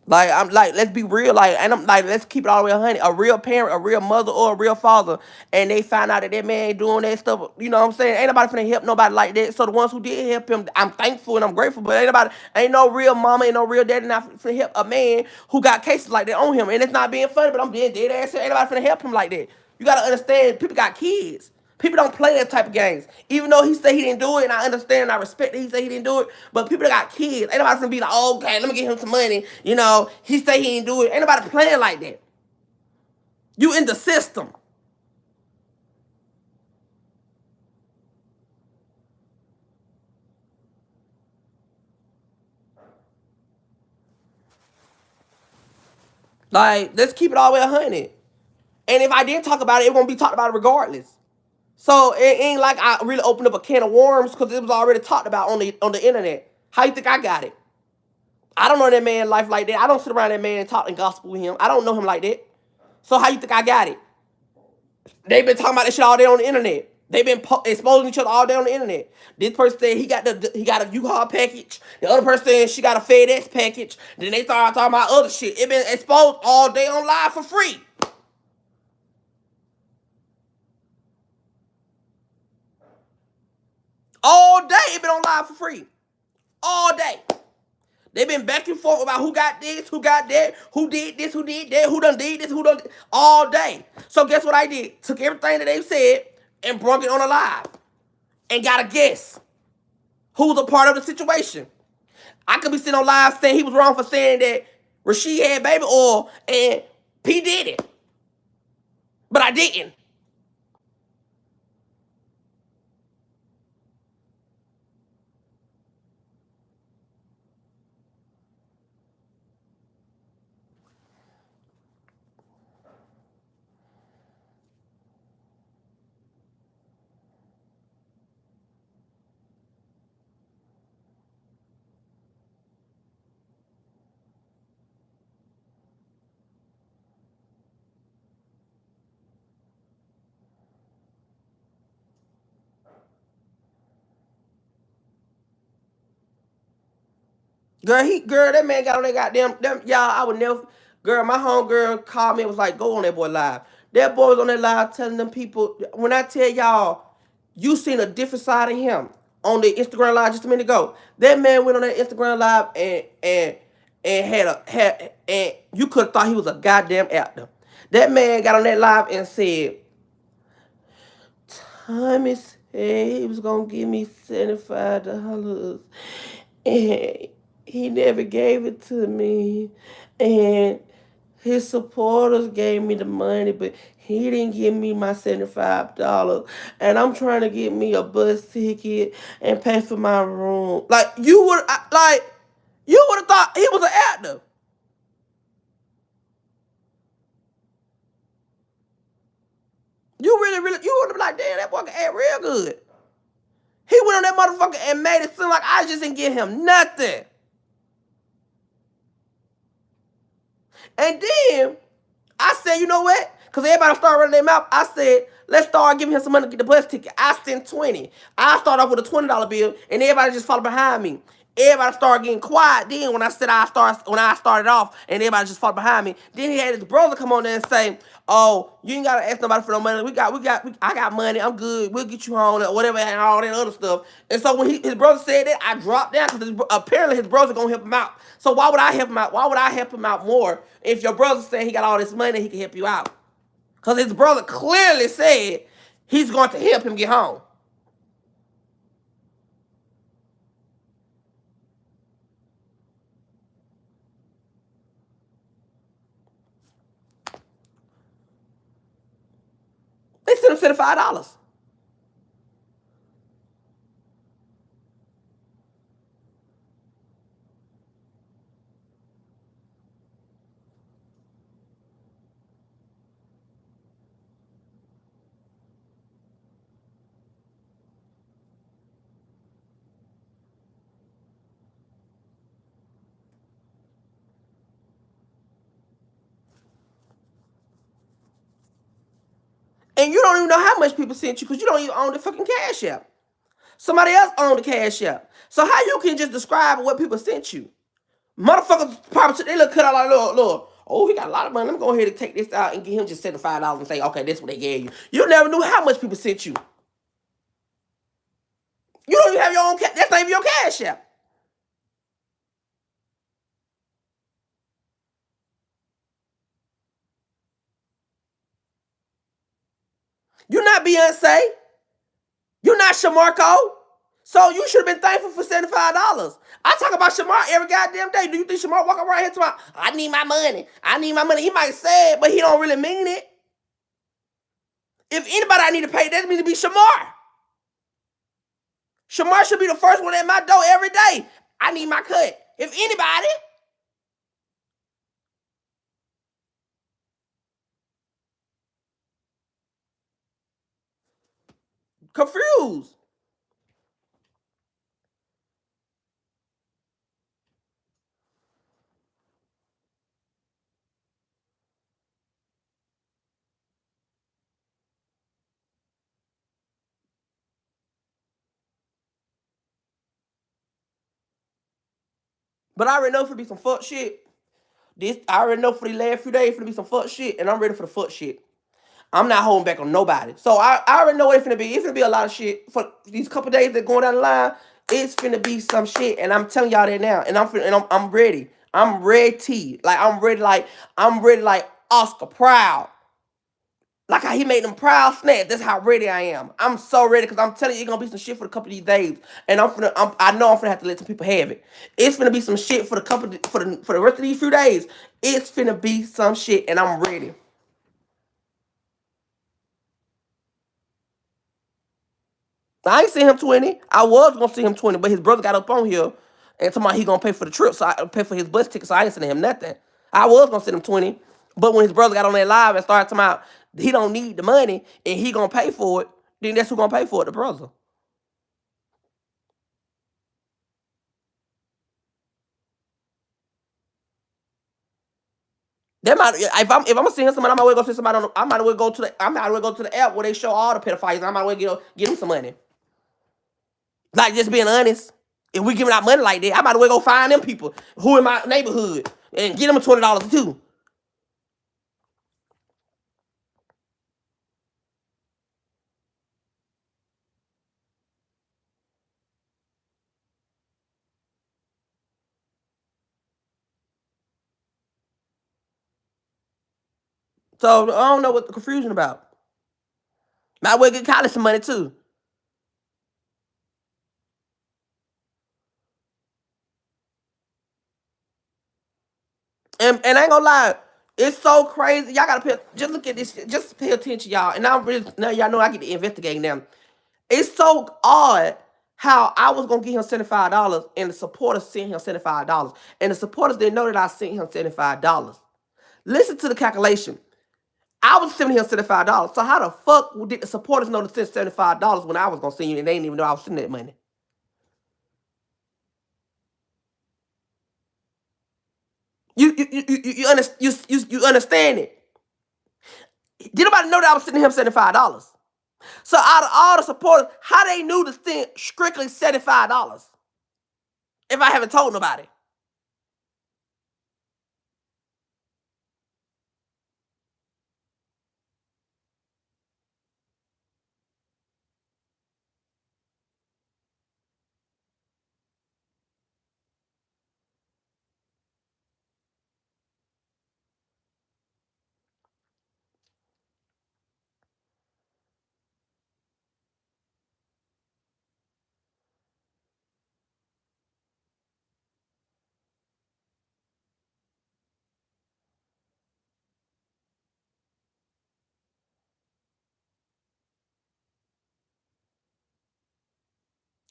Like I'm like, let's be real. Like, and I'm like, let's keep it all the way 100. A real parent, a real mother, or a real father, and they find out that that man ain't doing that stuff. You know what I'm saying? Ain't nobody finna help nobody like that. So the ones who did help him, I'm thankful and I'm grateful. But ain't no real mama, ain't no real daddy not finna help a man who got cases like that on him. And it's not being funny, but I'm being dead ass. Ain't nobody finna help him like that. You gotta understand, people got kids. People don't play that type of games. Even though he said he didn't do it, and I understand and I respect that he said he didn't do it, but people that got kids, ain't nobody gonna be like, oh, okay, let me get him some money. He said he didn't do it. Ain't nobody playing like that. You in the system. Like, let's keep it all the way 100. And if I did talk about it, it won't be talked about regardless. So it ain't like I really opened up a can of worms because it was already talked about on the internet. How you think I got it? I don't know that man life like that. I don't sit around that man and talk and gospel with him. I don't know him like that. So how you think I got it? They've been talking about this shit all day on the internet. They've been exposing each other all day on the internet. This person said he got a U-Haul package. The other person said she got a FedEx package. Then they started talking about other shit. It been exposed all day on live for free. All day it been on live for free. All day. They've been back and forth about who got this, who got that, who did this, who did that, who done did this, who done all day. So guess what I did? Took everything that they said and brought it on a live and got a guess who's a part of the situation. I could be sitting on live saying he was wrong for saying that Rasheed had baby oil and P did it, but I didn't. Girl, that man got on that goddamn y'all. I would never. Girl, my homegirl called me and was like, "Go on that boy live." That boy was on that live telling them people. When I tell y'all, you seen a different side of him on the Instagram live just a minute ago. That man went on that Instagram live and had and you could have thought he was a goddamn actor. That man got on that live and said, Tommy said he was gonna give me $75 and he never gave it to me. And his supporters gave me the money, but he didn't give me my $75. And I'm trying to get me a bus ticket and pay for my room. You would have thought he was an actor. You would have been like, damn, that boy can act real good. He went on that motherfucker and made it seem like I just didn't give him nothing. And then I said, you know what? Because everybody started running their mouth. I said, let's start giving him some money to get the bus ticket. I sent 20. I started off with a $20 bill, and everybody just followed behind me. Everybody started getting quiet. Then when I started off, and everybody just followed behind me. Then he had his brother come on there and say, "Oh, you ain't gotta ask nobody for no money. I got money. I'm good. We'll get you home or whatever and all that other stuff." And so when his brother said that, I dropped down because apparently his brother gonna help him out. So why would I help him out? Why would I help him out more if your brother said he got all this money, he can help you out? Because his brother clearly said he's going to help him get home. They sent him $75. And you don't even know how much people sent you because you don't even own the fucking Cash App. Somebody else owned the Cash App. So how you can just describe what people sent you? Motherfuckers probably took their little cut out like, look, oh, he got a lot of money. Let me go ahead and take this out and give him just $75 and say, okay, that's what they gave you. You never knew how much people sent you. You don't even have your own cash. That's not even your Cash App. You're not Beyonce. You're not Shamarco. So you should have been thankful for $75. I talk about Shamar every goddamn day. Do you think Shamar walk around here tomorrow? I need my money. I need my money. He might say it, but he don't really mean it. If anybody I need to pay, that means to be Shamar. Shamar should be the first one at my door every day. I need my cut. If anybody, confused. But I already know for to be some fuck shit. I already know for the last few days for to be some fuck shit, and I'm ready for the fuck shit. I'm not holding back on nobody. So I already know what it's finna be. It's finna be a lot of shit for these couple days that going down the line. It's finna be some shit, and I'm telling y'all that now. And I'm ready. I'm ready. I'm ready like Oscar proud. Like how he made them proud snap. That's how ready I am. I'm so ready because I'm telling you, it's gonna be some shit for the couple of these days, and I know I'm finna have to let some people have it. It's finna be some shit for the for the rest of these few days. It's finna be some shit, and I'm ready. I ain't seen him 20. I was gonna see him 20, but his brother got up on here and told me he gonna pay for the trip, so I pay for his bus ticket, so I ain't sending him nothing. I was gonna send him 20, but when his brother got on that live and started talking about he don't need the money and he gonna pay for it, then that's who gonna pay for it, the brother. That might if I'm gonna send him somebody, I might well go send somebody on. I might well go to the I might well go to the app where they show all the pedophiles. I might well get him some money. Like just being honest. If we giving out money like that, I might well go find them people who in my neighborhood and get them $20 too. So I don't know what the confusion about. Might well get college some money too. And I ain't gonna lie, it's so crazy. Y'all gotta just look at this. Just pay attention, y'all. And I'm really now y'all know I get to investigate them. It's so odd how I was gonna give him $75 and the supporters sent him $75. And the supporters didn't know that I sent him $75. Listen to the calculation. I was sending him $75. So how the fuck did the supporters know to send $75 when I was gonna send you and they didn't even know I was sending that money? You understand it. Did nobody know that I was sending him $75? So out of all the supporters, how they knew to send strictly $75 if I haven't told nobody?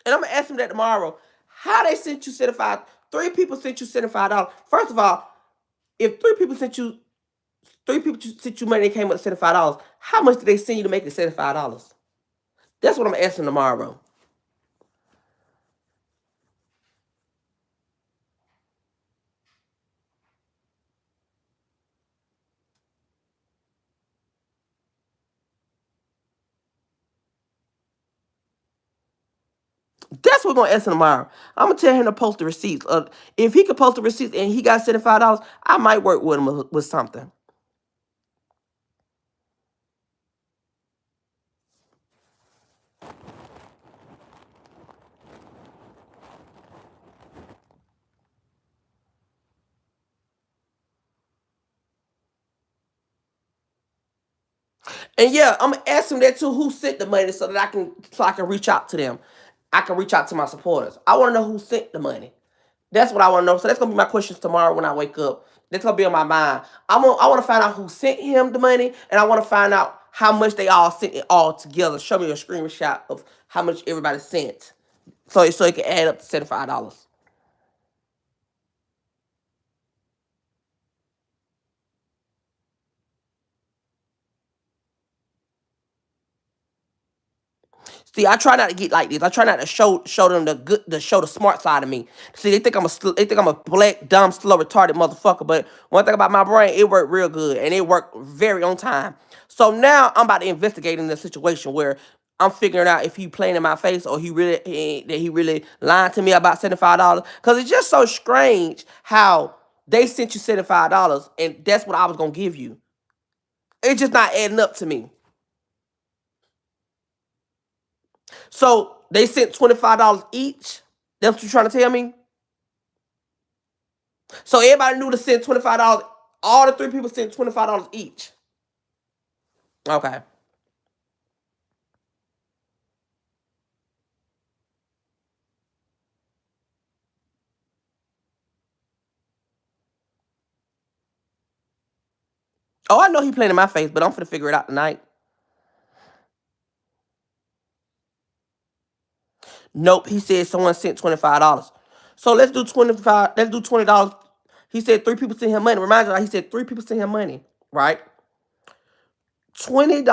And I'm gonna ask them that tomorrow. How they sent you 75? Three people sent you $75. First of all, if three people sent you money, they came up with $75. How much did they send you to make it $75? That's what I'm asking tomorrow. That's what we're gonna ask him tomorrow. I'm gonna tell him to post the receipts. If he could post the receipts and he got $75, I might work with him with something. And yeah, I'm gonna ask him that too. Who sent the money so that I can reach out to them. I can reach out to my supporters. I want to know who sent the money. That's what I want to know. So that's gonna be my questions tomorrow when I wake up. That's gonna be on my mind. I want to find out who sent him the money, and I want to find out how much they all sent it all together. Show me a screenshot of how much everybody sent, so it can add up to $75. See, I try not to get like this. I try not to show them show the smart side of me. See, they think I'm a black, dumb, slow, retarded motherfucker. But one thing about my brain, it worked real good and it worked very on time. So now I'm about to investigate in the situation where I'm figuring out if he playing in my face or he really lying to me about $75. Cause it's just so strange how they sent you $75 and that's what I was gonna give you. It's just not adding up to me. So they sent $25 each. That's what you're trying to tell me? So everybody knew to send $25. All the three people sent $25 each. Okay. Oh, I know he playing in my face, but I'm finna figure it out tonight. Nope, he said someone sent $25. So let's do 25. Let's do $20. He said three people sent him money. Remind you, he said three people sent him money, right? $20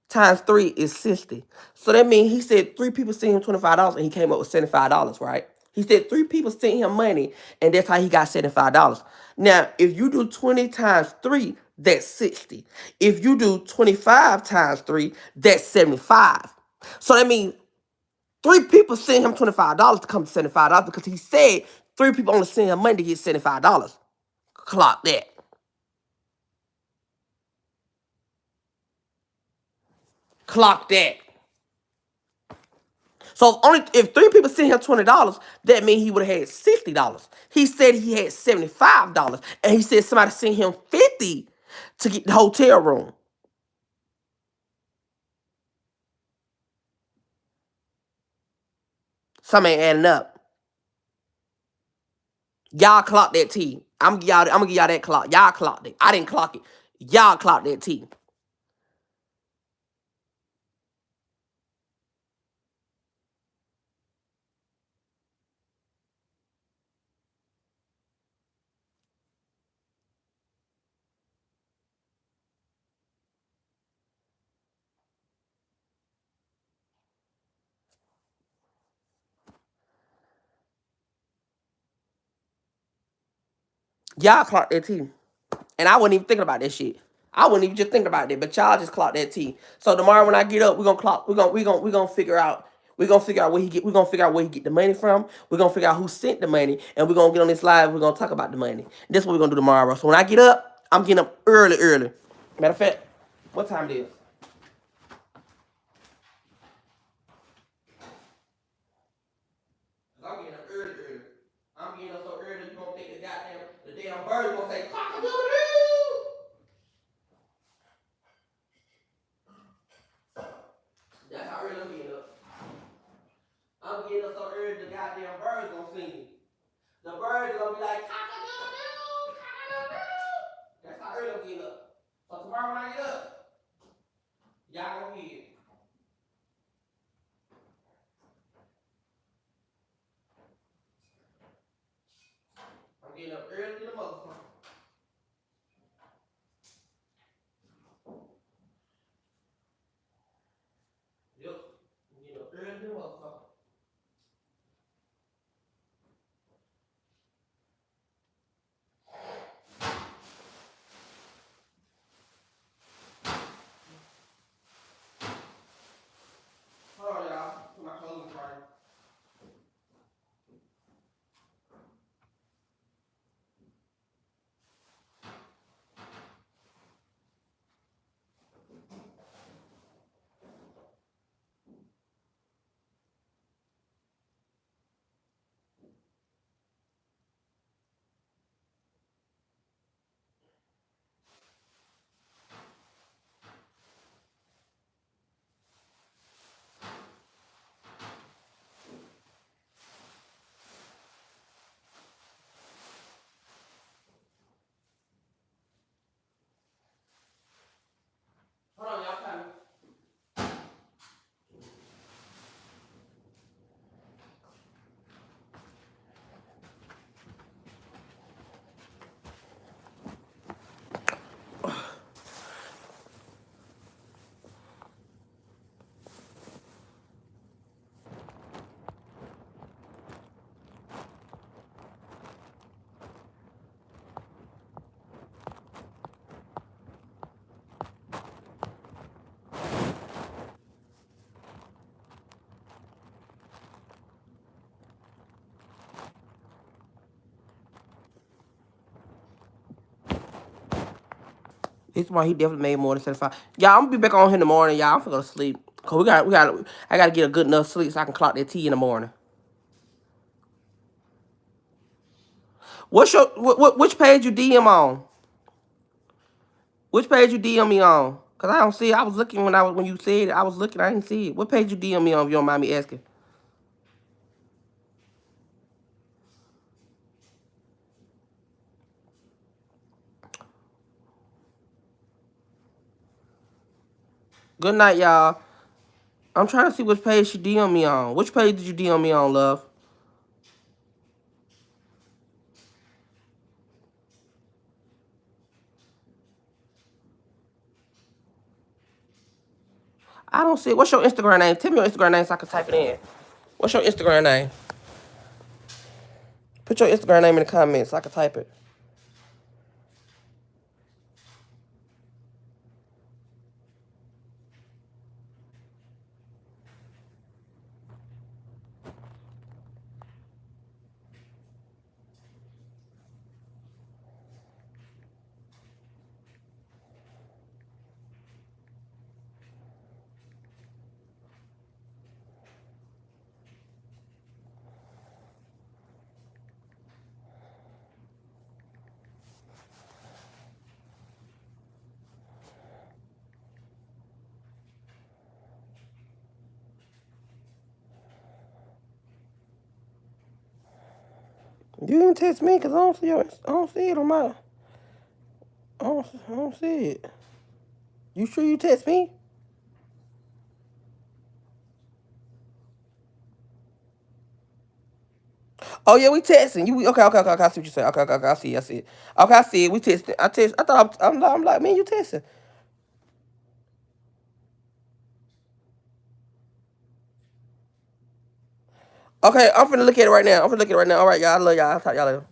times three is 60. So that means he said three people sent him $25 and he came up with $75, right? He said three people sent him money and that's how he got $75. Now, if you do 20 times three, that's 60. If you do 25 times three, that's 75. So that means three people sent him $25 to come to $75 because he said three people only sent him money to get $75. Clock that. Clock that. So if three people sent him $20, that means he would have had $60. He said he had $75, and he said somebody sent him 50 to get the hotel room. Some ain't adding up. Y'all clock that T. I'm gonna give y'all that clock. Y'all clocked it. I didn't clock it. Y'all clocked that T. Y'all clocked that T. And I wasn't even thinking about that shit. I wasn't even just thinking about that, but y'all just clocked that T. So tomorrow when I get up, we're gonna clock. We're gonna figure out. We're gonna figure out where he get. We're gonna figure out where he get the money from. We're gonna figure out who sent the money, and we're gonna get on this live. We're gonna talk about the money. That's what we're gonna do tomorrow. So when I get up, I'm getting up early, early. Matter of fact, what time it is? I'm getting up early, early. I'm getting up so early. You gonna think the damn bird gonna say cock a doodle doo. That's how early I'm getting up. I'm getting up so early the goddamn birds gonna sing. The birds are gonna be like cock-a-doodle-doo, cock-a-doodle-doo. That's how early I'm getting up. So tomorrow when I get up, y'all gonna hear it. I'm getting up early to the motherfucker. Yep. I'm getting up early to the motherfucker. Hold on, y'all. Put my clothes in front. Hold on, y'all. Coming. This is why he definitely made more than 75. Y'all, I'm gonna be back on here in the morning, y'all. I'm gonna go to sleep. Cause I gotta get a good enough sleep so I can clock that T in the morning. Which page you DM on? Which page you DM me on? Cause I don't see it. I was looking when you said it. I was looking. I didn't see it. What page you DM me on? If you don't mind me asking. Good night, y'all. I'm trying to see which page she DM me on. Which page did you DM me on, love? I don't see it. What's your Instagram name? Tell me your Instagram name so I can type it in. What's your Instagram name? Put your Instagram name in the comments so I can type it. You didn't text me because I don't see it on my. I don't see it. You sure you text me? Oh yeah, we texting. You okay. I see what you say. Okay. I see it. Okay, I see it. We texting. I text. I thought I'm like, man, you texting. Okay, I'm finna look at it right now. All right, y'all. I love y'all. I'll talk to y'all later.